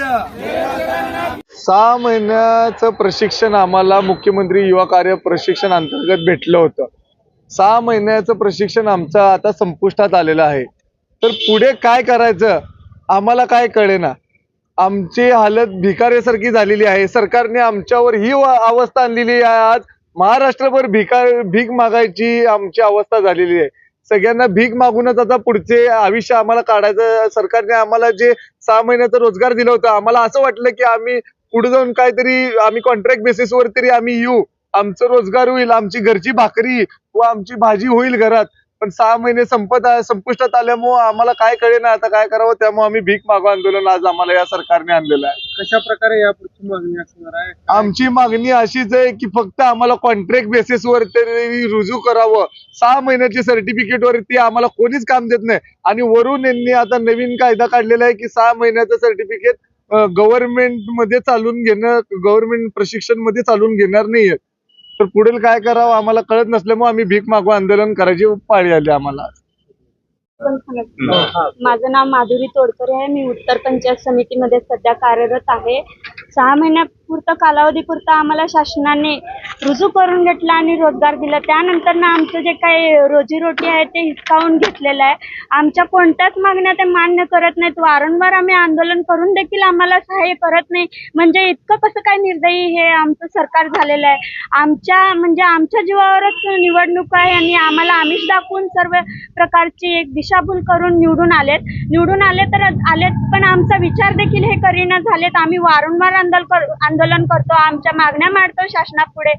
6 महिन्याचं प्रशिक्षण आम्हाला मुख्यमंत्री युवा कार्य प्रशिक्षण अंतर्गत भेटलं होतं. 6 महिन्याचं प्रशिक्षण आमचं आता संपुष्टात आलेलं आहे. तर पुढे काय करायचं आम्हाला काय कळेना. आमची हालत भिकाऱ्यासारखी झालेली आहे. सरकारने आमच्यावर ही अवस्था आणलेली आहे. आज महाराष्ट्रभर भीक मागायची आमची अवस्था झालेली आहे. सगळ्यांना भीक मागूनच आता पुढचे आयुष्य आम्हाला काढायचं. सरकारने आम्हाला जे 6 महिन्याचा रोजगार दिला होता, आम्हाला असं वाटलं की आम्ही पुढे जाऊन काहीतरी आम्ही कॉन्ट्रॅक्ट बेसिसवर तरी आम्ही येऊ, आमचं रोजगार होईल, आमची घरची भाकरी व आमची भाजी होईल घरात. पण 6 महिने संपुष्टात आल्यामुळे आम्हाला काय कळेना आता काय करावं. त्यामुळे आम्ही भीक मागू आंदोलन आज आम्हाला या सरकारने आणलेलं आहे. कशा प्रकारे यापुढची मागणी असणार आहे? आमची मागणी अशीच आहे की फक्त आम्हाला कॉन्ट्रॅक्ट बेसिसवर तरी रुजू करावं. 6 महिन्याची सर्टिफिकेट वरती आम्हाला कोणीच काम देत नाही. आणि वरून यांनी आता नवीन कायदा काढलेला आहे की 6 महिन्याचं सर्टिफिकेट गव्हर्नमेंट मध्ये चालून घेणं, गव्हर्नमेंट प्रशिक्षण मध्ये चालून घेणार नाहीये. तर पुढील काय करावं आम्हाला कळत नसल्यामुळे आम्ही भीक मागू आंदोलन करायची पाळी आली आम्हाला. माझं नाव माधुरी तोडकरे आहे. मी उत्तर पंचायत समितीमध्ये सध्या कार्यरत आहे. 6 महिन्यापुरतं कालावधीपुरतं आम्हाला शासनाने रुजू करून घेतला आणि रोजगार दिला. त्यानंतर ना आमचं जे काही रोजीरोटी आहे ते हिसकावून घेतलेलं आहे. आमच्या कोणत्याच मागण्या ते मान्य करत नाहीत. वारंवार आम्ही आंदोलन करून देखील आम्हाला सहाय्य करत नाही. म्हणजे इतकं कसं काय निर्दयी हे आमचं सरकार झालेलं आहे. आमच्या जीवावरच निवडणूक आहे आणि आम्हाला आमिष दाखवून सर्व प्रकारची एक दिशाभूल करून निवडून आलेत पण आमचा विचार देखील हे करीना झालेत. आम्ही वारंवार आंदोलन करतो, आमच्या मागण्या मांडतो शासनापुढे,